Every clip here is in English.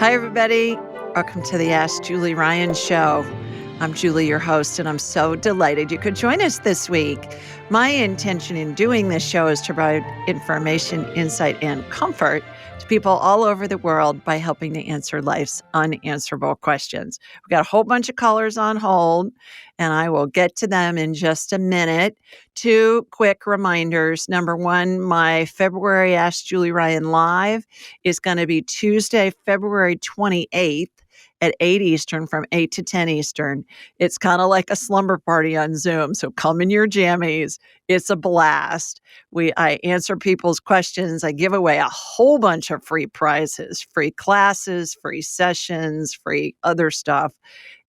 Hi, everybody. Welcome to the Ask Julie Ryan Show. I'm Julie, your host, and I'm so delighted you could join us this week. My intention in doing this show is to provide information, insight, and comfort to people all over the world by helping to answer life's unanswerable questions. We've got a whole bunch of callers on hold, and I will get to them in just a minute. Two quick reminders. Number one, my February Ask Julie Ryan Live is going to be Tuesday, February 28th. At 8 Eastern from 8 to 10 Eastern. It's kind of like a slumber party on Zoom. So come in your jammies. It's a blast. I answer people's questions. I give away a whole bunch of free prizes, free classes, free sessions, free other stuff.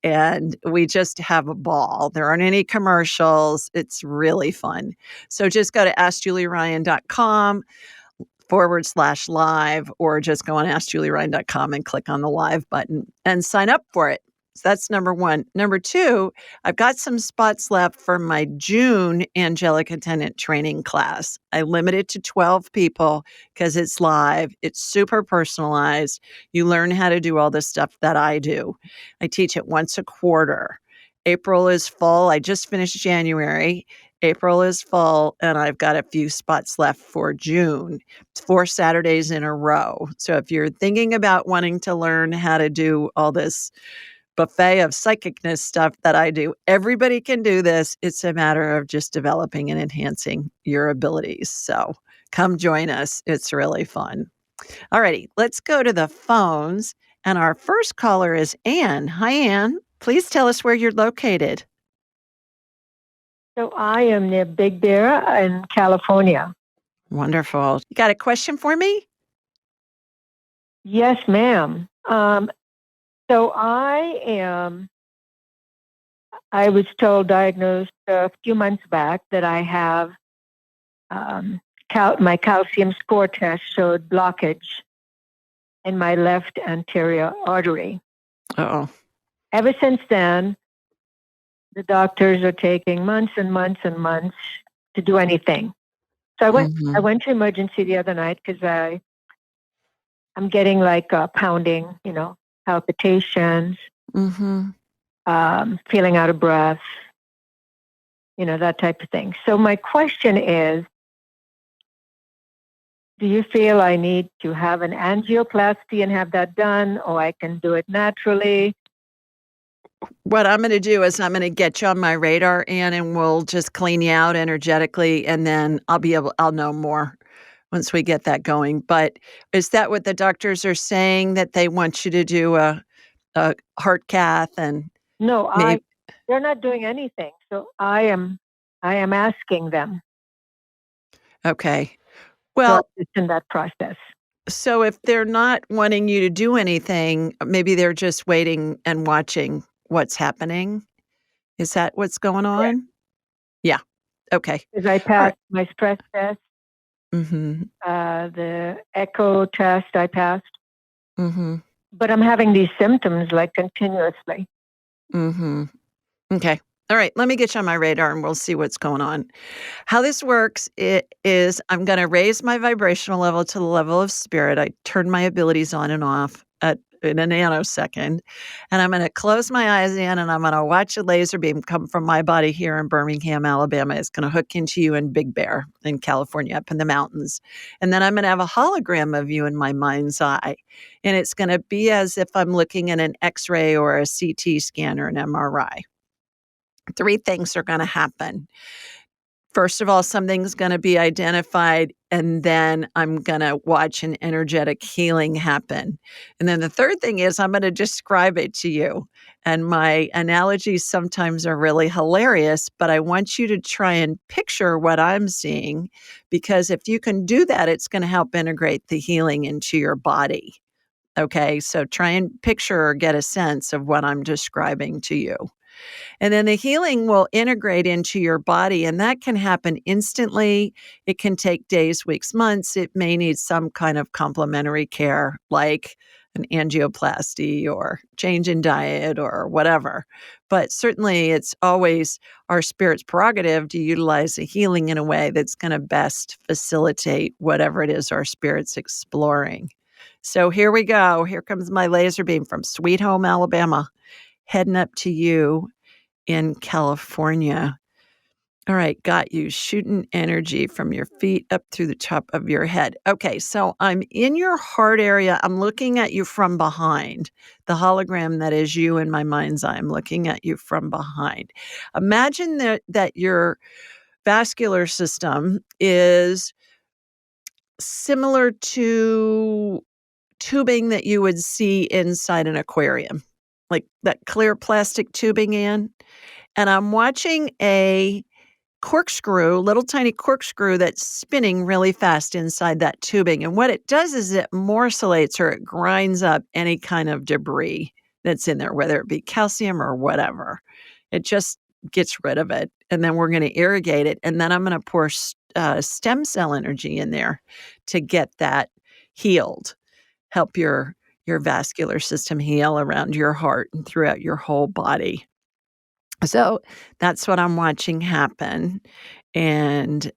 And we just have a ball. There aren't any commercials. It's really fun. So just go to askjulieryan.com/live, or just go on askjulieryan.com and click on the live button and sign up for it. So that's number one. Number two, I've got some spots left for my June angelic attendant training class. I limit it to 12 people because it's live. It's super personalized. You learn how to do all the stuff that I do. I teach it once a quarter. April is full. I just finished January. April is full, and I've got a few spots left for June. It's 4 Saturdays in a row. So if you're thinking about wanting to learn how to do all this buffet of psychicness stuff that I do, everybody can do this. It's a matter of just developing and enhancing your abilities. So come join us. It's really fun. All righty, let's go to the phones. And our first caller is Anne. Hi, Anne. Please tell us where you're located. So I am near Big Bear in California. Wonderful. You got a question for me? Yes, ma'am. So I was diagnosed a few months back that I have my calcium score test showed blockage in my left anterior artery. Uh-oh. Ever since then, the doctors are taking months and months and months to do anything. So I went to emergency the other night because I'm getting like pounding, palpitations, feeling out of breath, that type of thing. So my question is, do you feel I need to have an angioplasty and have that done, or I can do it naturally? What I'm going to do is I'm going to get you on my radar, Ann, and we'll just clean you out energetically, and then I'll know more once we get that going. But is that what the doctors are saying, that they want you to do a heart cath? And no, they're not doing anything. So I am asking them. Okay. Well, it's in that process. So if they're not wanting you to do anything, maybe they're just waiting and watching what's happening. Is that what's going on? Correct. Yeah. Okay. Because I passed my stress test. Mm-hmm. The echo test I passed. Mm-hmm. But I'm having these symptoms like continuously. Mm-hmm. Okay. All right. Let me get you on my radar and we'll see what's going on. How this works is I'm going to raise my vibrational level to the level of spirit. I turn my abilities on and off in a nanosecond. And I'm going to close my eyes in and I'm going to watch a laser beam come from my body here in Birmingham, Alabama. It's going to hook into you in Big Bear in California, up in the mountains. And then I'm going to have a hologram of you in my mind's eye. And it's going to be as if I'm looking at an X-ray or a CT scan or an MRI. 3 things are going to happen. First of all, something's going to be identified, and then I'm going to watch an energetic healing happen. And then the third thing is I'm going to describe it to you. And my analogies sometimes are really hilarious, but I want you to try and picture what I'm seeing, because if you can do that, it's going to help integrate the healing into your body. Okay, so try and picture or get a sense of what I'm describing to you. And then the healing will integrate into your body, and that can happen instantly. It can take days, weeks, months. It may need some kind of complementary care, like an angioplasty or change in diet or whatever. But certainly it's always our spirit's prerogative to utilize the healing in a way that's going to best facilitate whatever it is our spirit's exploring. So here we go. Here comes my laser beam from Sweet Home, Alabama, heading up to you in California. All right, got you. Shooting energy from your feet up through the top of your head. Okay, so I'm in your heart area. I'm looking at you from behind. The hologram that is you in my mind's eye. I'm looking at you from behind. Imagine that your vascular system is similar to tubing that you would see inside an aquarium, like that clear plastic tubing in. And I'm watching a corkscrew, little tiny corkscrew that's spinning really fast inside that tubing. And what it does is it morcellates or it grinds up any kind of debris that's in there, whether it be calcium or whatever. It just gets rid of it. And then we're going to irrigate it. And then I'm going to pour stem cell energy in there to get that healed, help your vascular system heal around your heart and throughout your whole body. So that's what I'm watching happen, and,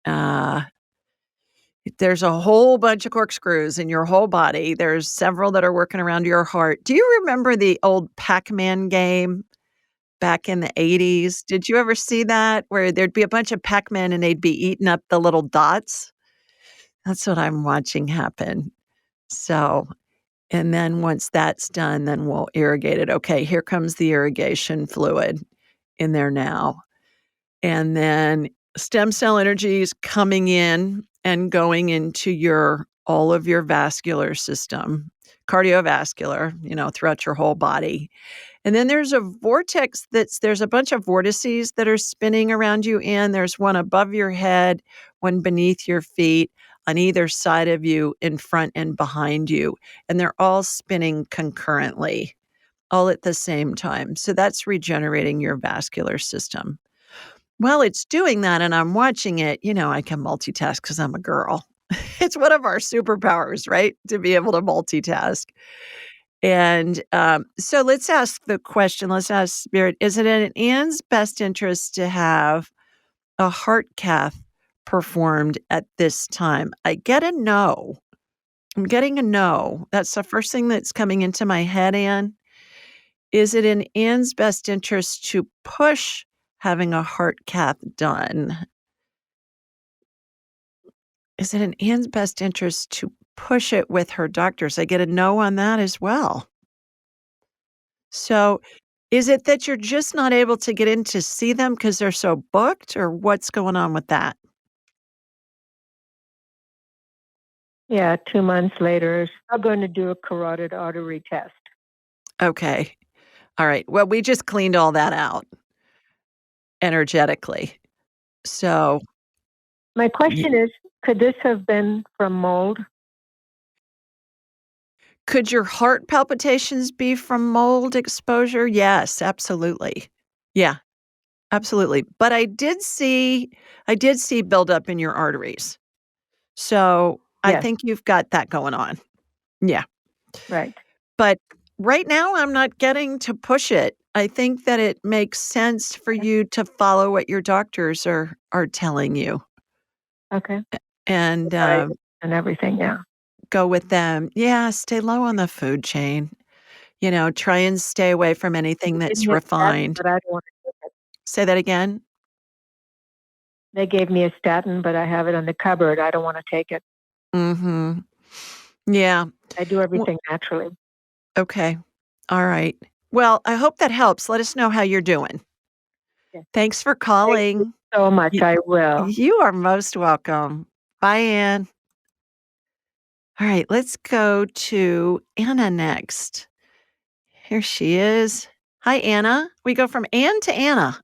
there's a whole bunch of corkscrews in your whole body. There's several that are working around your heart. Do you remember the old Pac-Man game back in the '80s? Did you ever see that? Where there'd be a bunch of Pac-Man and they'd be eating up the little dots? That's what I'm watching happen. So and then once that's done, then we'll irrigate it. Okay, here comes the irrigation fluid in there now. And then stem cell energy is coming in and going into your all of your vascular system, cardiovascular, throughout your whole body. And then there's a vortex there's a bunch of vortices that are spinning around you in. There's one above your head, one beneath your feet, on either side of you, in front and behind you. And they're all spinning concurrently, all at the same time. So that's regenerating your vascular system. Well, it's doing that and I'm watching it, I can multitask because 'cause I'm a girl. It's one of our superpowers, right? To be able to multitask. And, so let's ask Spirit, is it in Anne's best interest to have a heart cath performed at this time? I get a no. I'm getting a no. That's the first thing that's coming into my head, Anne. Is it in Anne's best interest to push having a heart cath done? Is it in Anne's best interest to push it with her doctors? I get a no on that as well. So, is it that you're just not able to get in to see them because 'cause they're so booked, or what's going on with that? Yeah, 2 months later, I'm going to do a carotid artery test. Okay. Alright. Well, we just cleaned all that out energetically. So, My y question is, could this have been from mold? could your heart palpitations be from mold exposure? Yes, absolutely. Yeah, absolutely. But I did see buildup in your arteries. So, I Yes, think you've got that going on. Yeah. right. But right now, I'm not getting to push it. I think that it makes sense for Okay. you to follow what your doctors are telling you Okay. and, That I and everything, yeah. go with them. Yeah, stay low on the food chain. Try and stay away from anything They gave that's me a statin, refined. but I don't wanna take it. Say that again? They gave me a statin, but I have it on the cupboard. I don't wanna take it. Mhm. Yeah. I do W everything naturally. Okay. Alright. Well, I hope that helps. Let us know how you're doing. Yeah. Thanks for Thank you calling. so much. Y I will. you are most welcome. Bye, Ann. All right, let's go to Anna next. Here she is. Hi, Anna. We go from Ann to Anna.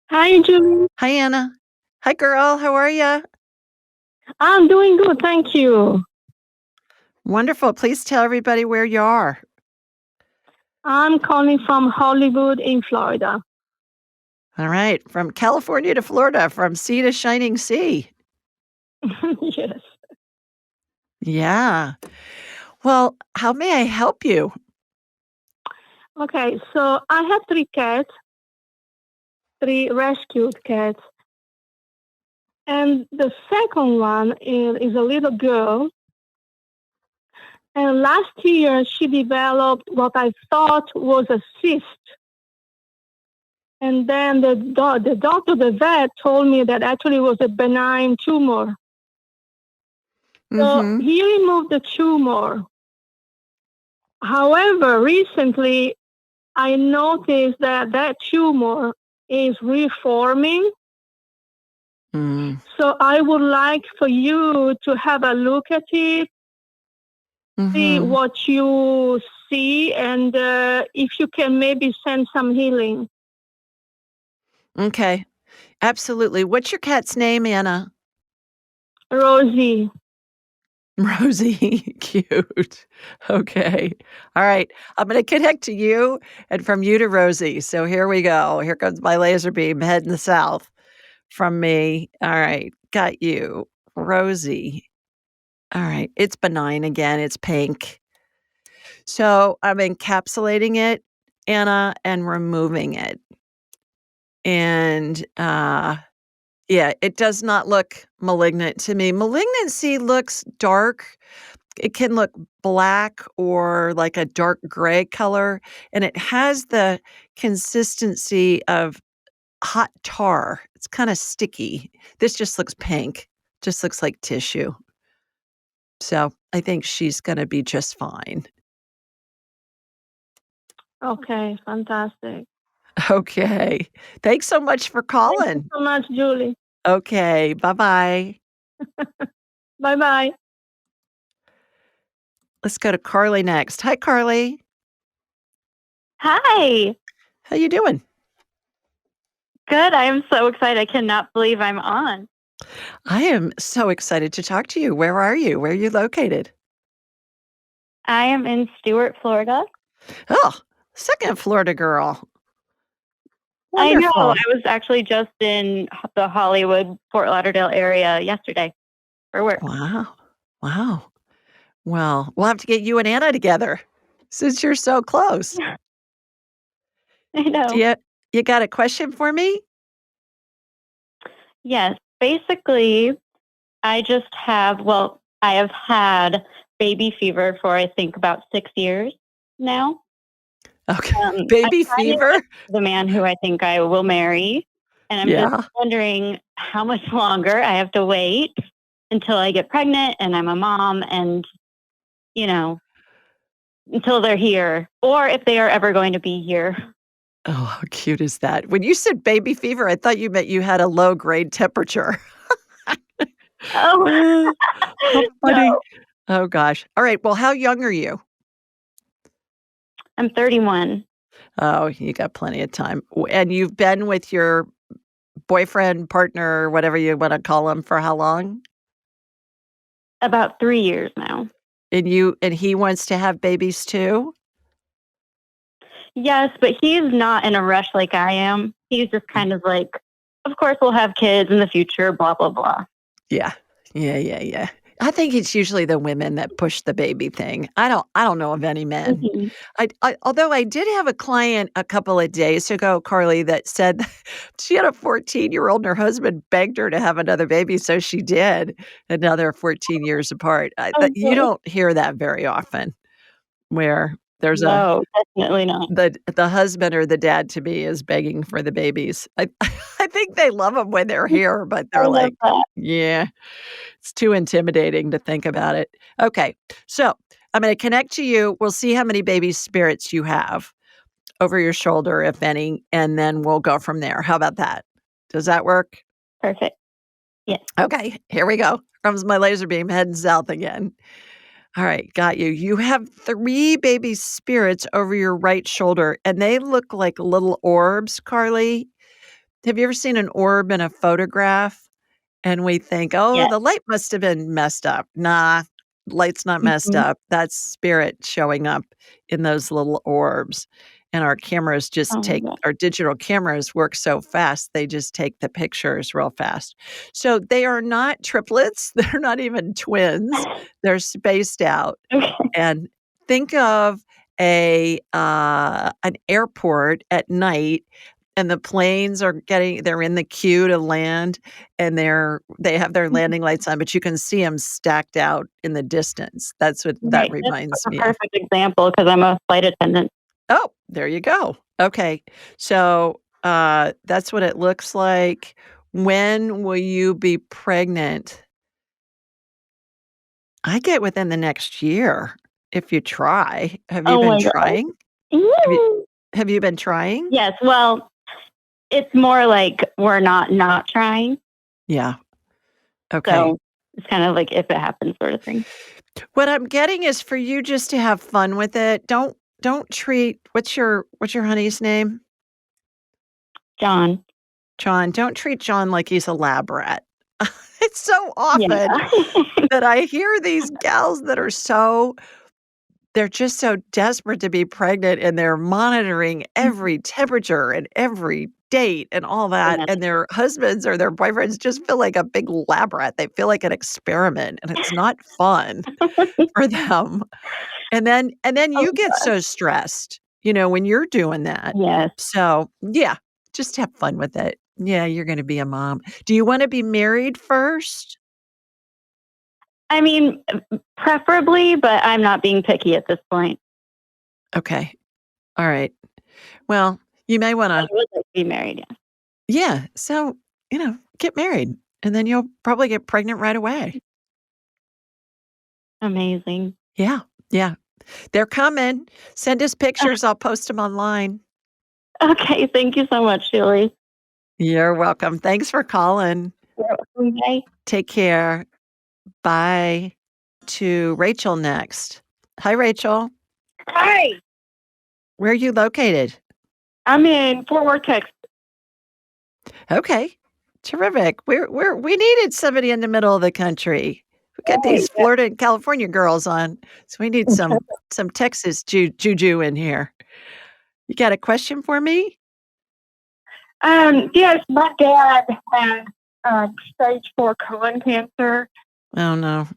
Hi, Julie. Hi, Anna. Hi, girl. How are you? I'm doing good, thank you. Wonderful. Please tell everybody where you are. I'm calling from Hollywood in Florida. All right, from California to Florida, from sea to shining sea. Yes. Yeah. Well, how may I help you? Okay, so I have three cats, three rescued cats, and the second one is a little girl, And last year, she developed what I thought was a cyst. And then the doctor, the vet, told me that actually was a benign tumor. So Mhm. he removed the tumor. However, recently I noticed that that tumor is reforming. Mm. So I would like for you to have a look at it, see Mhm. what you see, and if you can maybe send some healing. Okay. Absolutely. What's your cat's name, Anna? Rosie. Rosie. Cute. Okay. All right. I'm gonna connect to you and from you to Rosie. So here we go. Here comes my laser beam heading south from me. All right. Got you. Rosie. All right. It's benign again. It's pink. So I'm encapsulating it, Anna, and removing it. And yeah, it does not look malignant to me. Malignancy looks dark. It can look black or like a dark gray color, and it has the consistency of hot tar. It's kinda sticky. This just looks pink, just looks like tissue. So, I think she's gonna be just fine. Okay, fantastic. Okay. Thanks so much for Thank you calling. so much, Julie. Okay, bye-bye. Bye bye. Let's go to Carly next. Hi, Carly. Hi. How you doing? Good. I am so excited. I cannot believe I'm on. I am so excited to talk to you. Where are you? Where are you located? I am in Stewart, Florida. Oh, second Florida girl. I know. Wonderful. I was actually just in the Hollywood, Fort Lauderdale area yesterday for work. Wow. Wow. Well, we'll have to get you and Anna together since you're so close. I Do know. you got a question for me? Yes. Basically, I have had baby fever for I think about 6 years now. Okay. I'm Baby trying to get fever? the man who I think I will marry. And I'm just Yeah. wondering how much longer I have to wait until I get pregnant and I'm a mom and, you know, until they're here or if they are ever going to be here. Oh, how cute is that? When you said baby fever, I thought you meant you had a low grade temperature. Oh, Uh, how no. funny. Oh gosh. All right. Well, how young are you? I'm 31. Oh, you got plenty of time. And you've been with your boyfriend, partner, whatever you wanna call him, for how long? About 3 years now. And he wants to have babies too? Yes, but he's not in a rush like I am. He's just kind of like, of course, we'll have kids in the future, blah, blah, blah. Yeah. Yeah, yeah, yeah. I think it's usually the women that push the baby thing. I don't know of any men. Mhm. I although I did have a client a couple of days ago, Carly, that said she had a 14-year-old and her husband begged her to have another baby, so she did, another 14 years apart. Oh, You good. don't hear that very often where there's a No, definitely not. the husband or the dad to be is begging for the babies. I I think they love them when they're here, but I they're love like, that. "Yeah, it's too intimidating to think about it." Okay, so I'm gonna connect to you. We'll see how many baby spirits you have over your shoulder, if any, and then we'll go from there. How about that? Does that work? Perfect. Yes. Okay, here we go. Comes my laser beam heading south again. All right, got you. You have 3 baby spirits over your right shoulder, and they look like little orbs, Carly. Have you ever seen an orb in a photograph? And we think, "Oh, Yes. the light must have been messed up." Nah, light's not messed Mhm. up. That's spirit showing up in those little orbs. And our cameras just Oh my take god. our digital cameras work so fast, they just take the pictures real fast. So they are not triplets, they're not even twins, they're spaced out. Okay. And think of an airport at night and the planes are they're in the queue to land, and they have their landing lights on, but you can see them stacked out in the distance. That's what that Right. That's reminds a me of. perfect example because I'm a flight attendant. Oh, there you go. Okay. So, that's what it looks like. When will you be pregnant? I get within the next year if you try. Have you Oh been my god. trying? Have you Woo! have you been trying? Yes. Well, it's more like we're not trying. Yeah. Okay. So it's kind of like if it happens sort of thing. What I'm getting is for you just to have fun with it. Don't treat what's your honey's name? John. John. Don't treat John like he's a lab rat. It's so Yeah. often that I hear these gals that are they're just so desperate to be pregnant, and they're monitoring every temperature and every date and all that, Goodness. and their husbands or their boyfriends just feel like a big lab rat. They feel like an experiment, and it's not fun for them. And then Oh you get god. so stressed, when you're doing that. Yes. So, yeah, just have fun with it. Yeah, you're gonna be a mom. Do you wanna be married first? I mean, preferably, but I'm not being picky at this point. Okay. Alright. Well, you may I wanna would like to be married. Yeah. yeah, so, get married, and then you'll probably get pregnant right away. Amazing. Yeah, yeah. They're coming. Send us pictures, I'll post them online. Okay. Thank you so much, Julie. You're welcome. Thanks for calling. You're welcome. Bye. Take care. Bye. To Rachel next. Hi, Rachel. Hi, Where are you located? I'm in Fort Worth, Texas. Okay. Terrific. We needed somebody in the middle of the country. We got Hey, these Florida and California girls on, so we need some Texas juju in here. You got a question for me? yes, my dad has stage 4 colon cancer, Oh, no.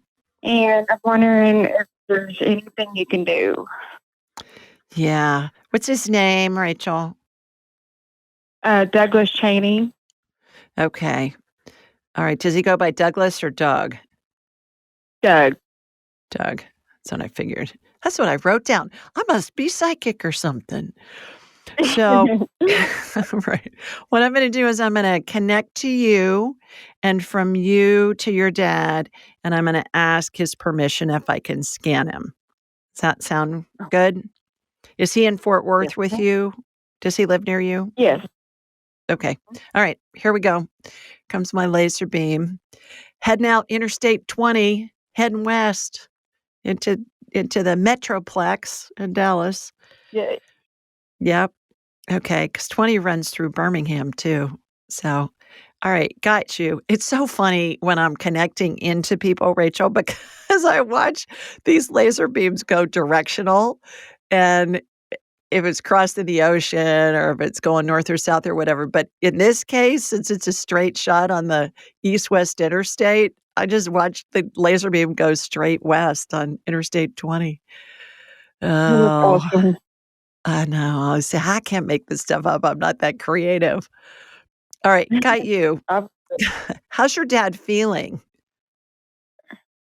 and I'm wondering if there's anything you can do. Yeah. What's his name, Rachel? Douglas Cheney, Okay. All right. Does he go by Douglas or Doug? Doug. Doug. That's what I figured. That's what I wrote down. I must be psychic or something. So, right. What I'm going to do is I'm going to connect to you and from you to your dad, and I'm going to ask his permission if I can scan him. Does that sound good? Is he in Fort Yes, Worth with you? Does he live near you? yes. Okay. All right. Here we go. Comes my laser beam. Heading out Interstate 20, heading west into the Metroplex in Dallas. Yeah. Yep. Okay, because 20 runs through Birmingham too. So, all right, got you. It's so funny when I'm connecting into people, Rachel, because I watch these laser beams go directional, and if it's crossing the ocean or if it's going north or south or whatever. But in this case, since it's a straight shot on the east-west interstate, I just watched the laser beam go straight west on Interstate 20. That's Oh, awesome. I know. I say, I can't make this stuff up. I'm not that creative. All right, got you. Um, How's your dad feeling?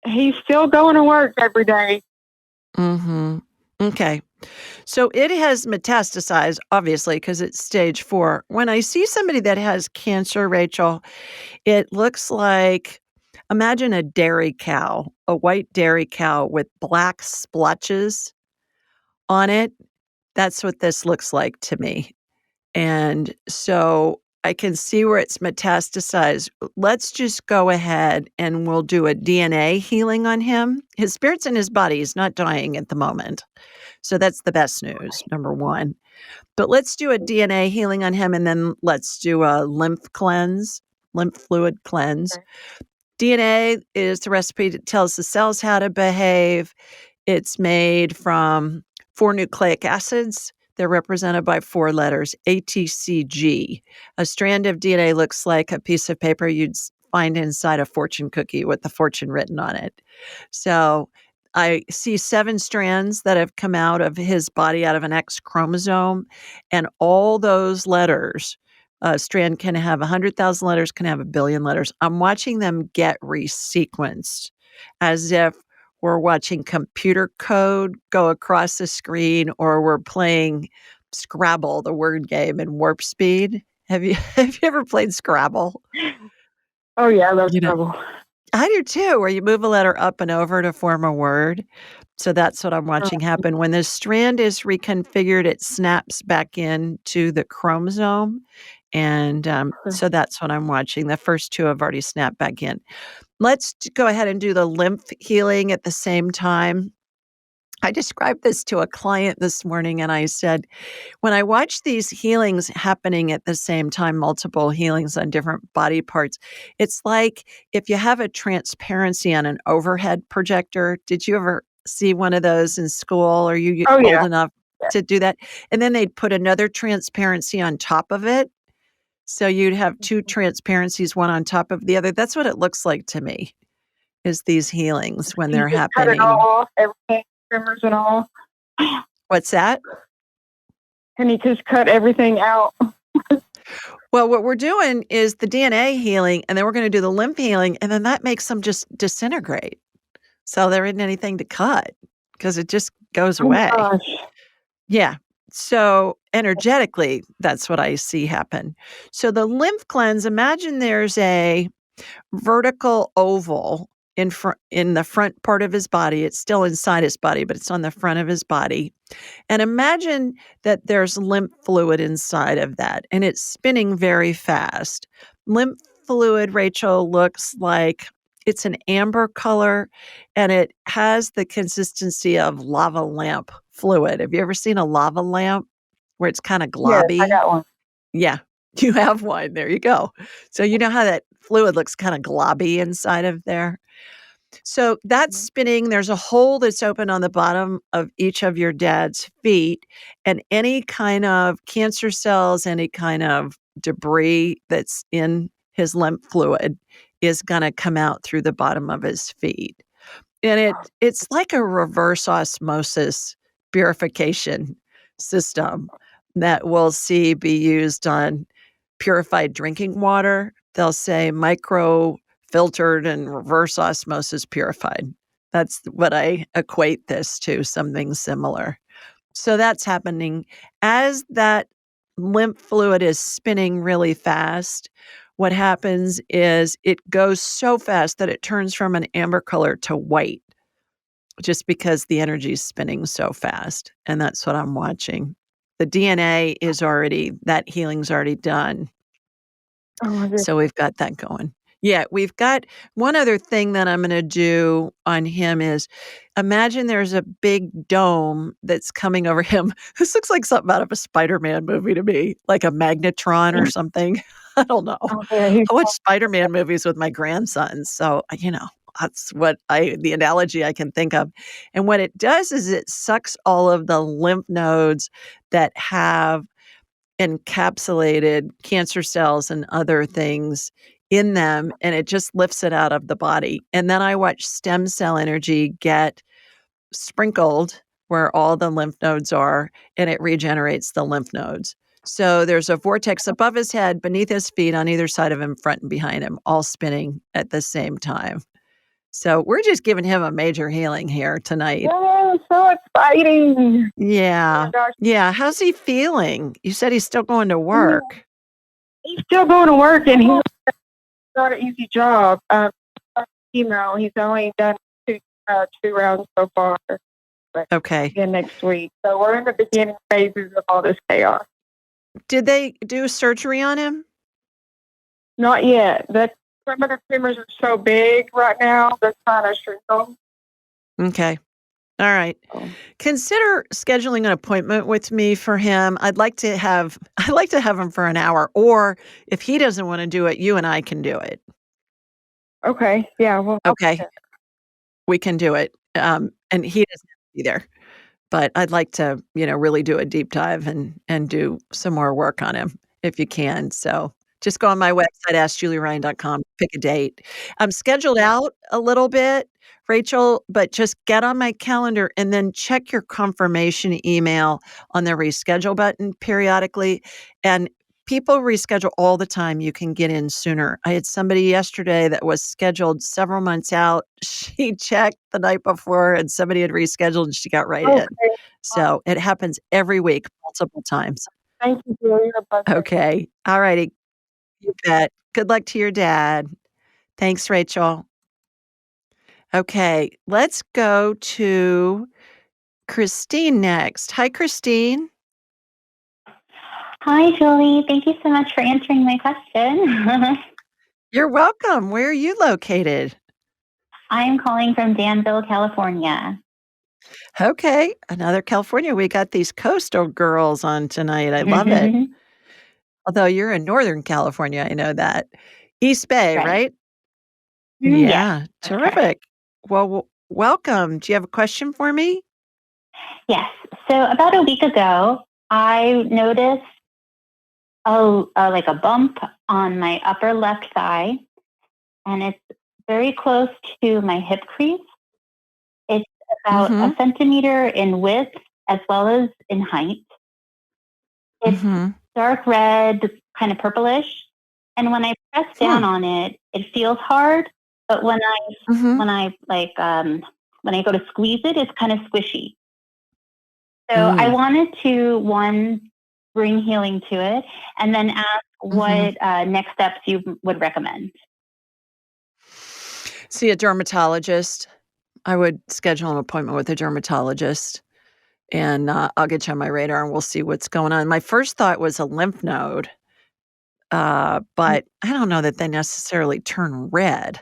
he's still going to work every day. Mhm. Okay. So it has metastasized, obviously, because it's stage 4. When I see somebody that has cancer, Rachel, it looks like imagine a dairy cow, a white dairy cow with black splotches on it. That's what this looks like to me. And so I can see where it's metastasized. Let's just go ahead and we'll do a DNA healing on him. His spirit's in his body. He's not dying at the moment. So that's the best news, number 1. But let's do a DNA healing on him, and then let's do a lymph fluid cleanse. Okay. DNA is the recipe that tells the cells how to behave. It's made from 4 nucleic acids. They're represented by 4 letters, ATCG. A strand of DNA looks like a piece of paper you'd find inside a fortune cookie with the fortune written on it. So I see 7 strands that have come out of his body out of an X chromosome, and all those letters, a strand can have 100,000 letters, can have 1,000,000,000 letters. I'm watching them get resequenced as if we're watching computer code go across the screen or we're playing Scrabble, the word game, in warp speed. Have you have you ever played Scrabble? Oh yeah, I love You know trouble. I do too, where you move a letter up and over to form a word. So that's what I'm Uh, watching happen. When the strand is reconfigured, it snaps back into the chromosome, and, so that's what I'm watching. The first 2 have already snapped back in. Let's go ahead and do the lymph healing at the same time. I described this to a client this morning, and I said, when I watch these healings happening at the same time, multiple healings on different body parts, it's like if you have a transparency on an overhead projector. Did you ever see one of those in school? Are you oh old yeah. enough Yeah. to do that? And then they'd put another transparency on top of it. So you'd have 2 transparencies, one on top of the other. That's what it looks like to me, is these healings when You they're just cut it happening. all off, everything, trimmers and all. What's that? And he just cut everything out. Well, what we're doing is the DNA healing, and then we're gonna do the lymph healing, and then that makes them just disintegrate. So there isn't anything to cut because it just goes Oh away. gosh. Yeah. So energetically, that's what I see happen. So the lymph cleanse, imagine there's a vertical oval in the front part of his body. It's still inside his body, but it's on the front of his body. And imagine that there's lymph fluid inside of that, and it's spinning very fast. Lymph fluid, Rachel, looks like it's an amber color, and it has the consistency of lava lamp fluid. Have you ever seen a lava lamp where it's kinda Yes, I globby? got one. Yeah, you have one, there you go. So you know how that fluid looks kinda globby inside of there? So that's Mhm. spinning. There's a hole that's open on the bottom of each of your dad's feet, and any kind of cancer cells, any kind of debris that's in his lymph fluid is gonna come out through the bottom of his feet. And it's like a reverse osmosis purification system that we'll see be used on purified drinking water. They'll say micro filtered and reverse osmosis purified. That's what I equate this to, something similar. So that's happening. As that lymph fluid is spinning really fast, what happens is it goes so fast that it turns from an amber color to white just because the energy is spinning so fast, and that's what I'm watching. The DNA is already that healing's already done, Oh my goodness. so we've got that going. Yeah, we've got one other thing that I'm gonna do on him is imagine there's a big dome that's coming over him. This looks like something out of a Spider-Man movie to me, like a magnetron or something. I don't know. Oh yeah, he's I watch Spider-Man movies with my grandsons, so, that's what the analogy I can think of, and what it does is it sucks all of the lymph nodes that have encapsulated cancer cells and other things in them, and it just lifts it out of the body, and then I watch stem cell energy get sprinkled where all the lymph nodes are, and it regenerates the lymph nodes. So there's a vortex above his head, beneath his feet, on either side of him, front and behind him, all spinning at the same time. So we're just giving him a major healing here tonight. oh, so exciting. Oh Yeah. my gosh. Yeah. How's he feeling? You said he's still going to He- work. He's still going to work and he's not an easy job. Chemo. He's only done two rounds so far. But Okay. again next week. So we're in the beginning phases of all this chaos. Did they do surgery on him? Not yet. Some of the tumors are so big right now, they're trying to shrink them. Okay. All right. Oh. Consider scheduling an appointment with me for him. I'd like to have him for an hour, or if he doesn't want to do it, you and I can do it. Okay. Yeah. Well, Okay. We can do it. And he doesn't have to be there. But I'd like to, really do a deep dive and do some more work on him if you can. So just go on my website, askjulieryan.com, pick a date. I'm scheduled out a little bit Rachel, but just get on my calendar and then check your confirmation email on the reschedule button periodically. And people reschedule all the time. You can get in sooner. I had somebody yesterday that was scheduled several months out. She checked the night before and somebody had rescheduled and she got right in. Okay. So it happens every week, multiple times. Thank you, Julie. You're a blessing. Okay. All righty. You bet. Good luck to your dad. Thanks, Rachel. Okay, let's go to Christine next. Hi, Christine. Hi, Julie. Thank you so much for answering my question. You're welcome. Where are you located? I'm calling from Danville, California. Okay, another California. We got these coastal girls on tonight. I love it. Although you're in Northern California, I know that. East Bay, Right. right? Yes, Yeah, that's correct. terrific. Well, welcome. Do you have a question for me? Yes. So about a week ago, I noticed like a bump on my upper left thigh, and it's very close to my hip crease. It's about Mm-hmm. a centimeter in width as well as in height. It's Mm-hmm. dark red, kind of purplish. And when I press down on it, it feels hard. But when Mm-hmm. I go to squeeze it, it's kind of squishy. So I wanted to, one, bring healing to it, and then ask what next steps you would recommend. See a dermatologist. I would schedule an appointment with a dermatologist, and I'll get you on my radar, and we'll see what's going on. My first thought was a lymph node, but I don't know that they necessarily turn red.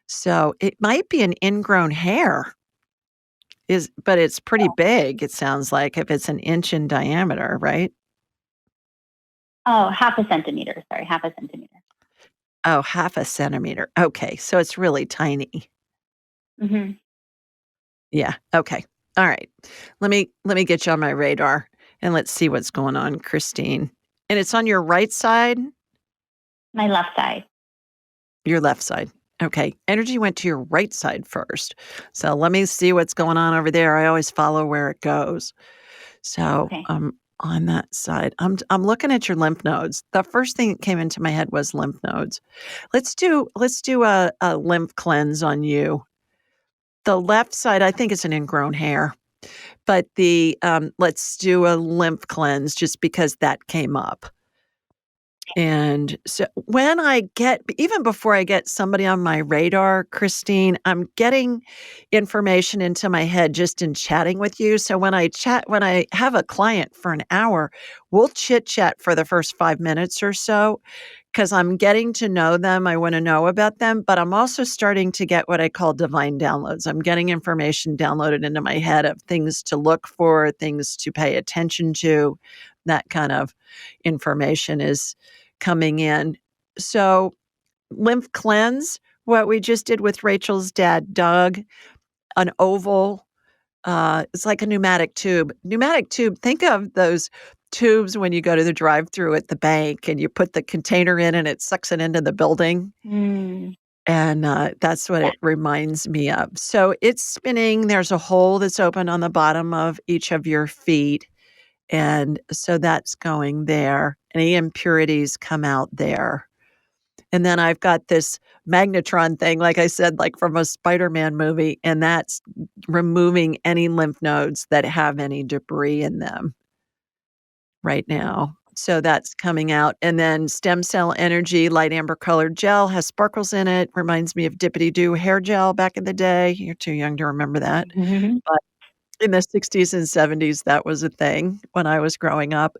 So it might be an ingrown hair. But it's pretty big, it sounds like, if it's an inch in diameter, right? Oh, half a centimeter. Sorry, half a centimeter. Oh, half a centimeter. Okay, so it's really tiny. Mm-hmm. Yeah, okay. All right. Let me get you on my radar, and let's see what's going on, Christine. And it's on your right side? My left side. Your left side. Okay. Energy went to your right side first. So let me see what's going on over there. I always follow where it goes. So Okay. on that side, I'm looking at your lymph nodes. The first thing that came into my head was lymph nodes. Let's do a lymph cleanse on you. The left side, I think it's an ingrown hair, but let's do a lymph cleanse just because that came up. And so even before I get somebody on my radar, Christine, I'm getting information into my head just in chatting with you. So when I have a client for an hour, we'll chit chat for the first 5 minutes or so because I'm getting to know them. I want to know about them, but I'm also starting to get what I call divine downloads. I'm getting information downloaded into my head of things to look for, things to pay attention to. That kind of information is coming in. So, lymph cleanse, what we just did with Rachel's dad, Doug, an oval, it's like a pneumatic tube. Pneumatic tube, think of those tubes when you go to the drive-through at the bank and you put the container in and it sucks it into the building. And that's what it reminds me of. So it's spinning. There's a hole that's open on the bottom of each of your feet. And so that's going there. Any impurities come out there. And then I've got this magnetron thing, like I said, like from a Spider-Man movie, and that's removing any lymph nodes that have any debris in them right now. So that's coming out. And then stem cell energy, light amber colored gel, has sparkles in it. Reminds me of Dippity Doo hair gel back in the day. You're too young to remember that. But in the 60s and 70s, that was a thing when I was growing up.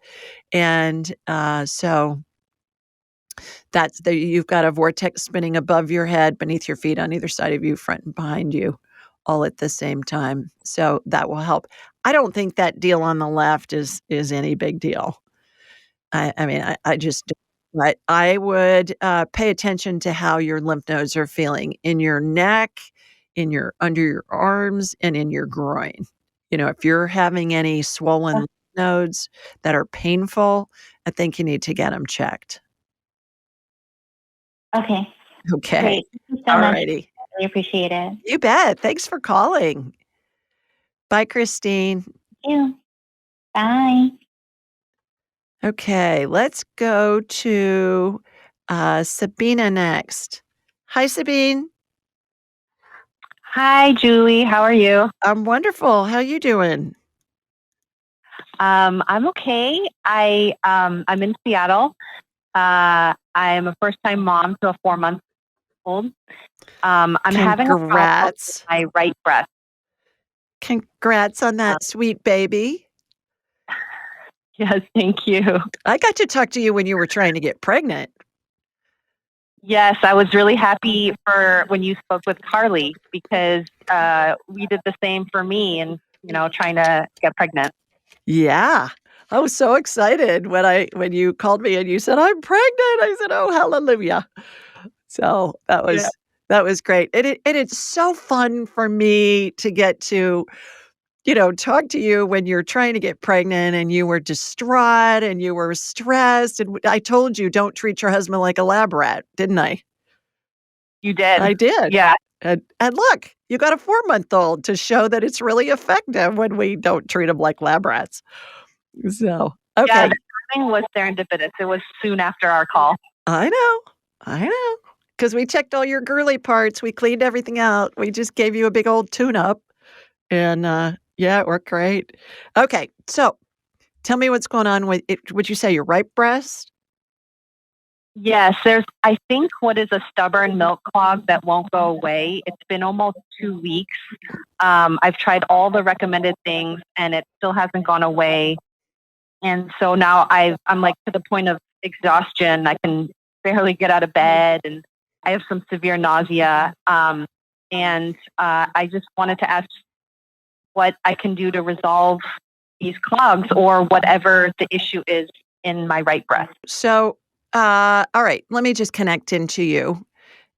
And so you've got a vortex spinning above your head, beneath your feet, on either side of you, front and behind you, all at the same time. So that will help. I don't think that deal on the left is any big deal. I mean, I just but I would pay attention to how your lymph nodes are feeling in your neck, under your arms, and in your groin. If you're having any swollen lymph nodes that are painful, I think you need to get them checked. Okay. Okay. Great. Thank you so All much. righty. Really appreciate it. You bet. Thanks for calling. Bye, Christine. Thank you. Bye. Okay, let's go to Sabina next. Hi, Sabine. Hi, Julie. How are you? I'm wonderful. How you doing? I'm okay. I'm in Seattle. I'm a first-time mom to a 4-month-old. I'm having a problem with Congrats. my right breast. Congrats on that sweet baby. Yes, thank you. I got to talk to you when you were trying to get pregnant. Yes, I was really happy for when you spoke with Carly because we did the same for me and, trying to get pregnant. Yeah. I was so excited when you called me and you said, "I'm pregnant." I said, "Oh, hallelujah." So Yeah. that was great. And it's so fun for me to get to, talk to you when you're trying to get pregnant and you were distraught and you were stressed. And I told you, don't treat your husband like a lab rat, didn't I? You did. I did. Yeah. And look, you got a 4-month-old to show that it's really effective when we don't treat them like lab rats. So, Yeah, okay. the timing was serendipitous. It was soon after our call. I know. Because we checked all your girly parts. We cleaned everything out. We just gave you a big old tune-up. And, yeah, it worked great. Okay, so tell me what's going on with it. Would you say your right breast? Yes, I think what is a stubborn milk clog that won't go away. It's been almost 2 weeks. I've tried all the recommended things and it still hasn't gone away. And so now I'm like to the point of exhaustion. I can barely get out of bed and I have some severe nausea. And I just wanted to ask what I can do to resolve these clogs or whatever the issue is in my right breast. So, all right, let me just connect into you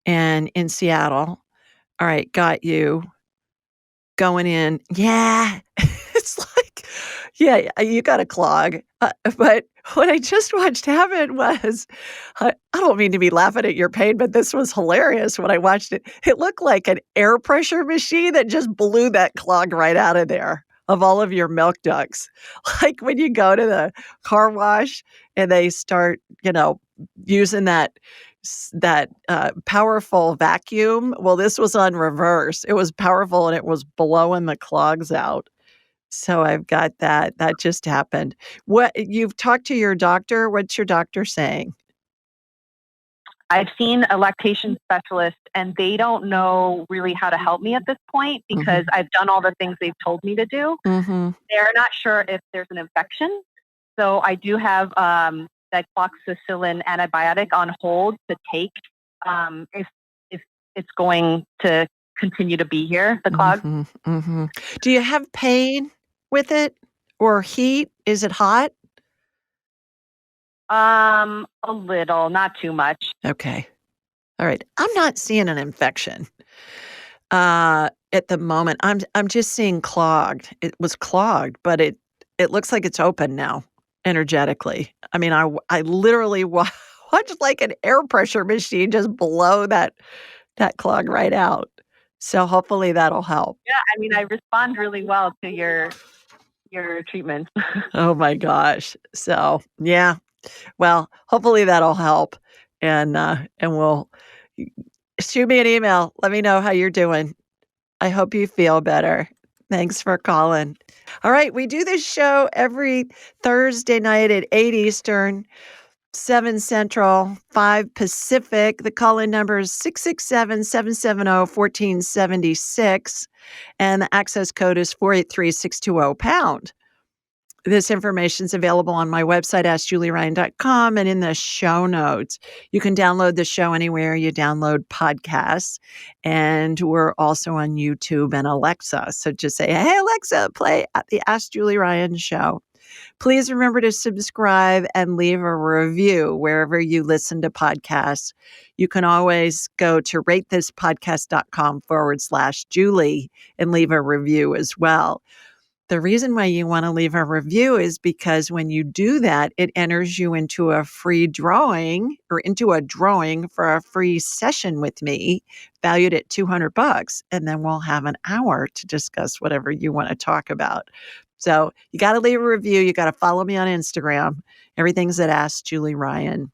and in Seattle. All right, got you going in. Yeah, it's like, yeah, you got a clog. But what I just watched happen was, I don't mean to be laughing at your pain, but this was hilarious when I watched it. It looked like an air pressure machine that just blew that clog right out of there of all of your milk ducts. Like when you go to the car wash and they start, using that powerful vacuum. Well, this was on reverse. It was powerful and it was blowing the clogs out. So I've got that. That just happened. What you've talked to your doctor? What's your doctor saying? I've seen a lactation specialist and they don't know really how to help me at this point because I've done all the things they've told me to do. Mm-hmm. They're not sure if there's an infection. So I do have that cloxacillin antibiotic on hold to take if it's going to continue to be here, the clog. Do you have pain with it or heat? Is it hot? A little, not too much. Okay. All right. I'm not seeing an infection at the moment. I'm just seeing clogged. It was clogged, but it looks like it's open now energetically. I mean, I literally watched like an air pressure machine just blow that clog right out. So hopefully that'll help. Yeah, I mean, I respond really well to your treatments. Oh my gosh. So, yeah. Well, hopefully that'll help and we'll shoot me an email. Let me know how you're doing. I hope you feel better. Thanks for calling. All right, we do this show every Thursday night at 8 Eastern, 7 Central, 5 Pacific. The call-in number is 667-770-1476, and the access code is 483-620-pound. This information is available on my website, AskJulieRyan.com, and in the show notes. You can download the show anywhere you download podcasts, and we're also on YouTube and Alexa. So just say, "Hey, Alexa, play the Ask Julie Ryan show." Please remember to subscribe and leave a review wherever you listen to podcasts. You can always go to ratethispodcast.com/Julie and leave a review as well. The reason why you want to leave a review is because when you do that, it enters you into a free drawing or into a drawing for a free session with me valued at $200. And then we'll have an hour to discuss whatever you want to talk about. So you got to leave a review. You got to follow me on Instagram. Everything's at Ask Julie Ryan.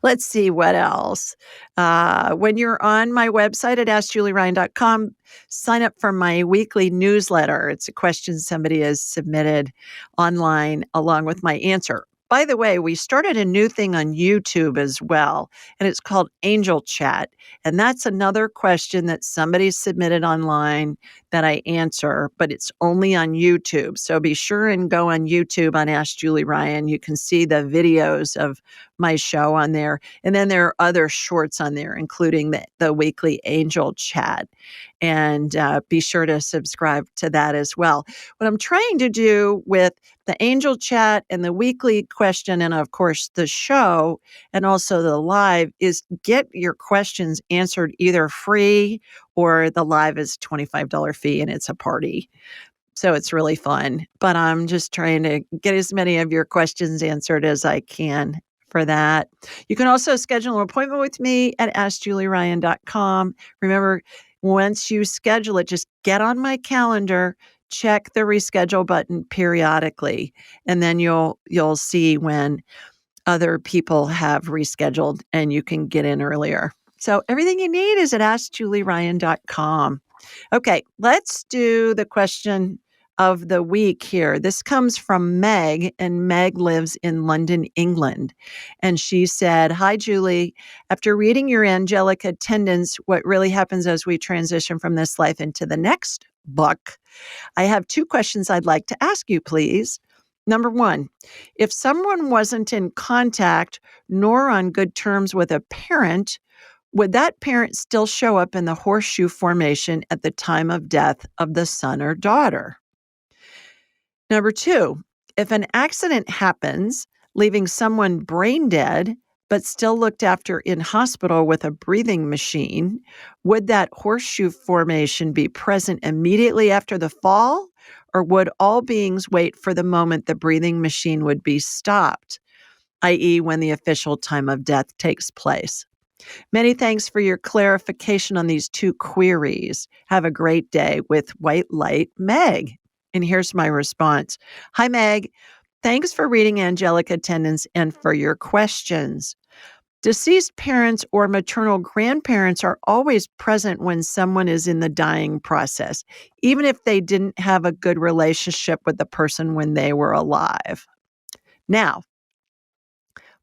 Let's see what else. When you're on my website at AskJulieRyan.com, sign up for my weekly newsletter. It's a question somebody has submitted online along with my answer. By the way, we started a new thing on YouTube as well, and it's called Angel Chat. And that's another question that somebody submitted online that I answer, but it's only on YouTube. So be sure and go on YouTube on Ask Julie Ryan. You can see the videos of my show on there. And then there are other shorts on there, including the weekly Angel Chat. And be sure to subscribe to that as well. What I'm trying to do with the Angel Chat and the weekly question, and of course the show, and also the live, is get your questions answered either free or the live is $25 fee and it's a party. So it's really fun. But I'm just trying to get as many of your questions answered as I can for that. You can also schedule an appointment with me at AskJulieRyan.com. Remember, once you schedule it, just get on my calendar, check the reschedule button periodically, and then you'll see when other people have rescheduled and you can get in earlier. So everything you need is at AskJulieRyan.com. Okay, let's do the question of the week here. This comes from Meg, and Meg lives in London, England. And she said, "Hi, Julie. After reading your angelic attendants, what really happens as we transition from this life into the next book, I have 2 questions I'd like to ask you, please. Number 1, if someone wasn't in contact nor on good terms with a parent, would that parent still show up in the horseshoe formation at the time of death of the son or daughter? Number 2, if an accident happens, leaving someone brain dead, but still looked after in hospital with a breathing machine, would that horseshoe formation be present immediately after the fall, or would all beings wait for the moment the breathing machine would be stopped, i.e., when the official time of death takes place? Many thanks for your clarification on these 2 queries. Have a great day with White Light, Meg." And here's my response. Hi, Meg. Thanks for reading Angelic Attendants and for your questions. Deceased parents or maternal grandparents are always present when someone is in the dying process, even if they didn't have a good relationship with the person when they were alive. Now,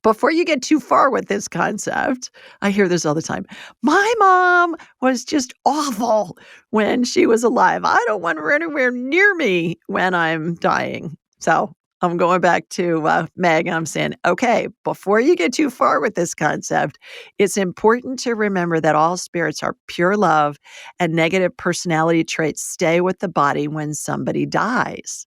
before you get too far with this concept, I hear this all the time. My mom was just awful when she was alive. I don't want her anywhere near me when I'm dying. So I'm going back to Meg and I'm saying, okay, before you get too far with this concept, it's important to remember that all spirits are pure love and negative personality traits stay with the body when somebody dies.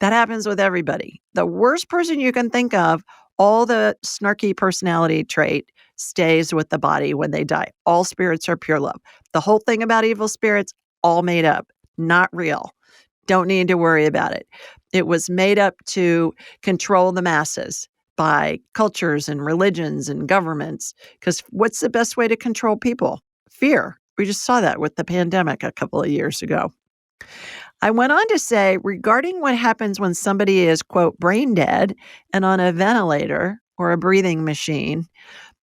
That happens with everybody. The worst person you can think of, all the snarky personality trait stays with the body when they die. All spirits are pure love. The whole thing about evil spirits, all made up, not real. Don't need to worry about it. It was made up to control the masses by cultures and religions and governments. Because what's the best way to control people? Fear. We just saw that with the pandemic a couple of years ago. I went on to say, regarding what happens when somebody is, quote, brain dead and on a ventilator or a breathing machine,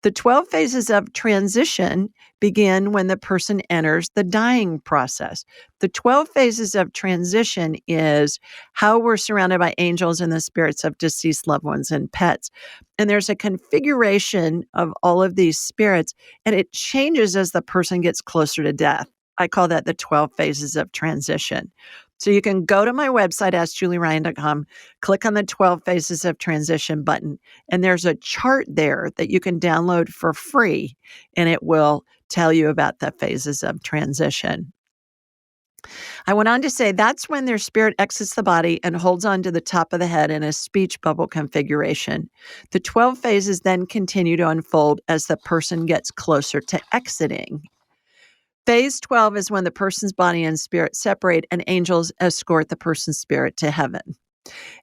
the 12 phases of transition begin when the person enters the dying process. The 12 phases of transition is how we're surrounded by angels and the spirits of deceased loved ones and pets. And there's a configuration of all of these spirits, and it changes as the person gets closer to death. I call that the 12 phases of transition. So you can go to my website, AskJulieRyan.com, click on the 12 phases of transition button, and there's a chart there that you can download for free, and it will tell you about the phases of transition. I went on to say that's when their spirit exits the body and holds on to the top of the head in a speech bubble configuration. The 12 phases then continue to unfold as the person gets closer to exiting. Phase 12 is when the person's body and spirit separate and angels escort the person's spirit to heaven.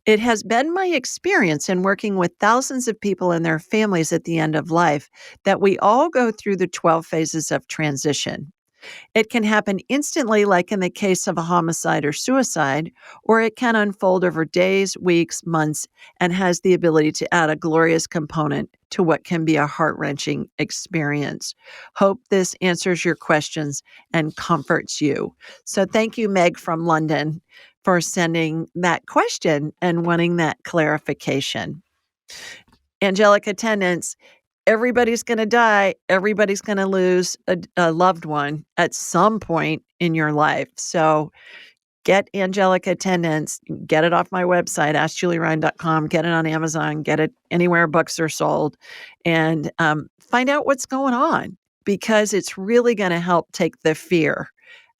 It has been my experience in working with thousands of people and their families at the end of life that we all go through the 12 phases of transition. It can happen instantly, like in the case of a homicide or suicide, or it can unfold over days, weeks, months, and has the ability to add a glorious component to what can be a heart-wrenching experience. Hope this answers your questions and comforts you. So thank you, Meg from London, for sending that question and wanting that clarification. Angelic attendants, everybody's going to die. Everybody's going to lose a loved one at some point in your life. So get angelic attendants, get it off my website, askjulieryan.com, get it on Amazon, get it anywhere books are sold, and find out what's going on, because it's really going to help take the fear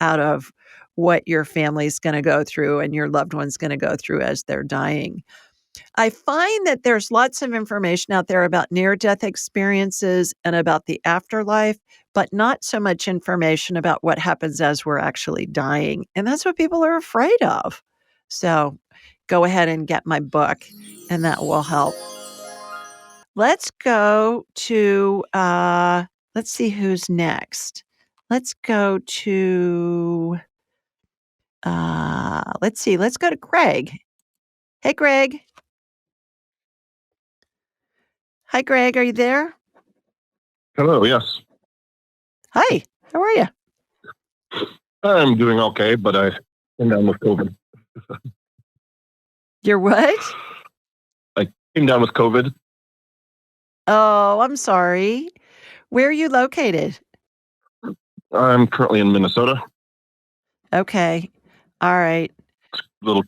out of what your family's going to go through and your loved one's going to go through as they're dying. I find that there's lots of information out there about near-death experiences and about the afterlife, but not so much information about what happens as we're actually dying. And that's what people are afraid of. So go ahead and get my book, and that will help. Let's go to, let's see who's next. Let's go to, let's go to Greg. Hey, Greg. Hi, Greg. Are you there? Hello, yes. Hi. How are you? I'm doing okay, but I came down with COVID. You're what? I came down with COVID. Oh, I'm sorry. Where are you located? I'm currently in Minnesota. Okay. All right. A little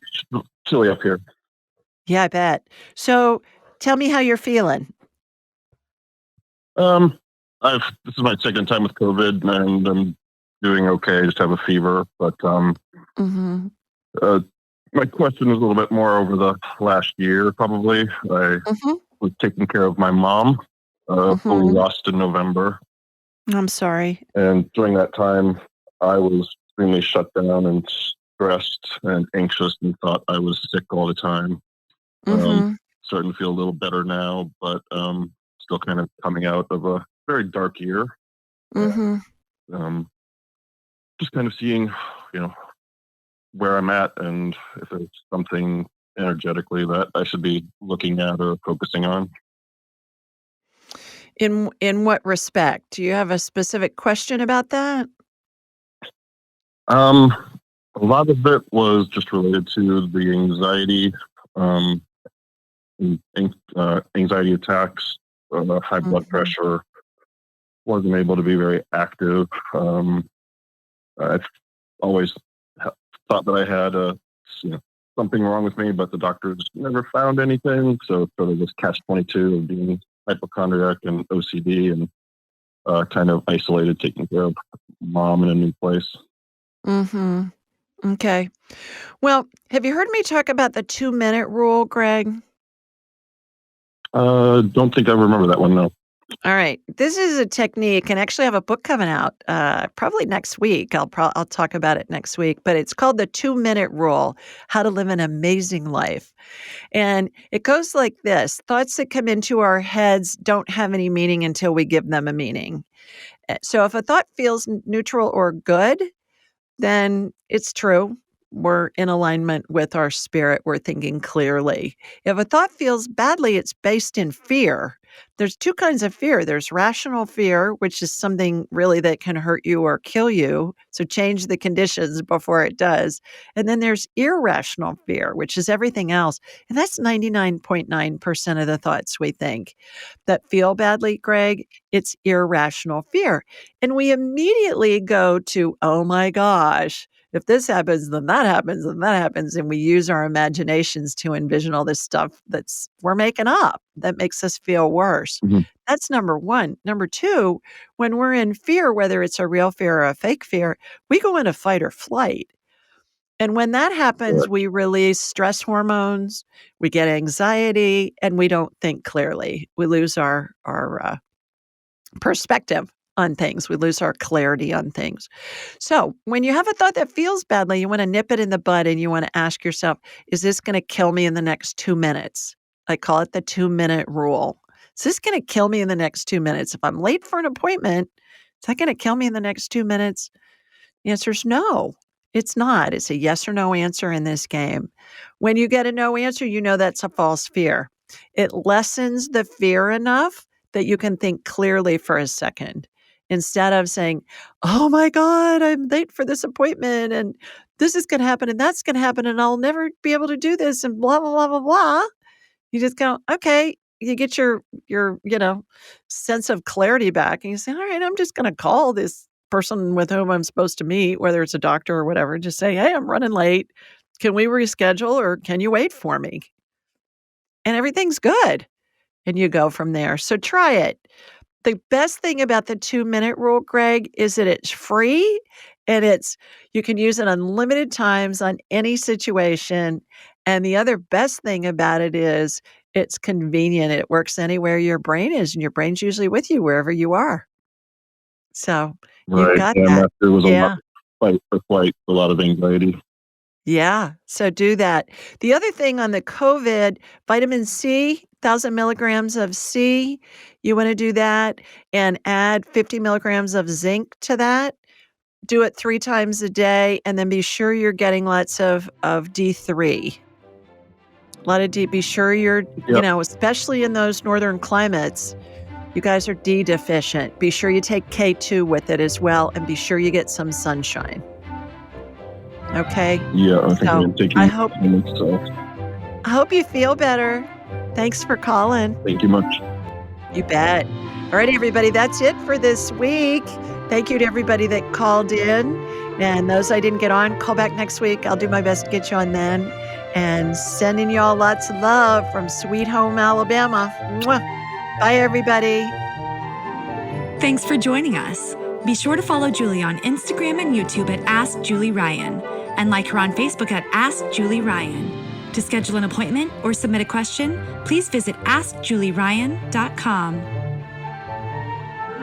chilly up here. Yeah, I bet. So tell me how you're feeling. This is my second time with COVID, and I'm doing okay. I just have a fever, but Mhm. my question is a little bit more over the last year. Probably, I Mhm. was taking care of my mom, who we Mhm. lost in November, I'm sorry. and during that time, I was extremely shut down and stressed and anxious, and thought I was sick all the time. Mhm. Starting to feel a little better now, but still kind of coming out of a very dark year. Mhm. Um, just kind of seeing, you know, where I'm at, and if there's something energetically that I should be looking at or focusing on. In what respect? Do you have a specific question about that? Um, a lot of it was just related to the anxiety, um, anxiety attacks, high blood Mhm. pressure. Wasn't able to be very active. I've always thought that I had you know, something wrong with me, but the doctors never found anything. So it's sort of this catch-22 of being hypochondriac and OCD, and kind of isolated, taking care of mom in a new place. Mhm. Okay. Well, have you heard me talk about the 2-minute rule, Greg? Don't think I remember that one, no. All right. This is a technique, and actually I have a book coming out probably next week. I'll talk about it next week, but it's called the 2-minute rule: How to Live an Amazing Life. And it goes like this: thoughts that come into our heads don't have any meaning until we give them a meaning. So if a thought feels neutral or good, then it's true. We're in alignment with our spirit. We're thinking clearly. If a thought feels badly, it's based in fear. There's two kinds of fear. There's rational fear, which is something really that can hurt you or kill you. So change the conditions before it does. And then there's irrational fear, which is everything else. And that's 99.9% of the thoughts we think that feel badly, Greg. It's irrational fear. And we immediately go to, oh my gosh, if this happens, then that happens, then that happens. And we use our imaginations to envision all this stuff that's we're making up that makes us feel worse. Mhm. That's number one. Number two, when we're in fear, whether it's a real fear or a fake fear, we go into fight or flight. And when that happens, Correct. we release stress hormones, we get anxiety, and we don't think clearly. We lose our perspective. on things. We lose our clarity on things. So when you have a thought that feels badly, you want to nip it in the bud and you want to ask yourself, is this going to kill me in the next 2 minutes? I call it the 2-minute rule. Is this going to kill me in the next 2 minutes? If I'm late for an appointment, is that going to kill me in the next 2 minutes? The answer is no, it's not. It's a yes or no answer in this game. When you get a no answer, you know that's a false fear. It lessens the fear enough that you can think clearly for a second instead of saying, oh my God, I'm late for this appointment and this is going to happen and that's going to happen and I'll never be able to do this and blah, blah, blah, blah, blah. You just go, okay, you get your sense of clarity back and you say, all right, I'm just going to call this person with whom I'm supposed to meet, whether it's a doctor or whatever, just say, hey, I'm running late. Can we reschedule or can you wait for me? And everything's good. And you go from there. So try it. The best thing about the 2-minute rule, Greg, is that it's free and you can use it unlimited times on any situation. And the other best thing about it is it's convenient. It works anywhere your brain is, and your brain's usually with you wherever you are. So you've Right. got And that. there was a lot Yeah. of fight for flight, a lot of anxiety. Yeah. So do that. The other thing on the COVID, vitamin C, 1,000 milligrams of C, you want to do that and add 50 milligrams of zinc to that. Do it 3 times a day and then be sure you're getting lots of D3. A lot of D. Be sure you're, Yep. especially in those northern climates, you guys are D deficient. Be sure you take K2 with it as well and be sure you get some sunshine. Okay? Yeah, I think So, I'm taking I hope so I hope you feel better. Thanks for calling. thank you much. You bet. All right, everybody, that's it for this week. Thank you to everybody that called in. And those I didn't get on, call back next week. I'll do my best to get you on then. And sending you all lots of love from Sweet Home Alabama. Mwah. Bye, everybody. Thanks for joining us. Be sure to follow Julie on Instagram and YouTube at Ask Julie Ryan and like her on Facebook at Ask Julie Ryan. To schedule an appointment or submit a question, please visit AskJulieRyan.com.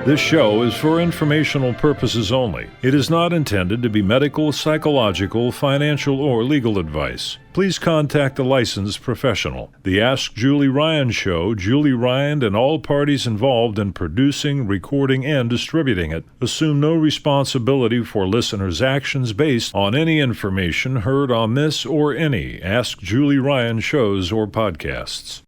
This show is for informational purposes only. It is not intended to be medical, psychological, financial, or legal advice. Please contact a licensed professional. The Ask Julie Ryan Show, Julie Ryan and all parties involved in producing, recording, and distributing it assume no responsibility for listeners' actions based on any information heard on this or any Ask Julie Ryan shows or podcasts.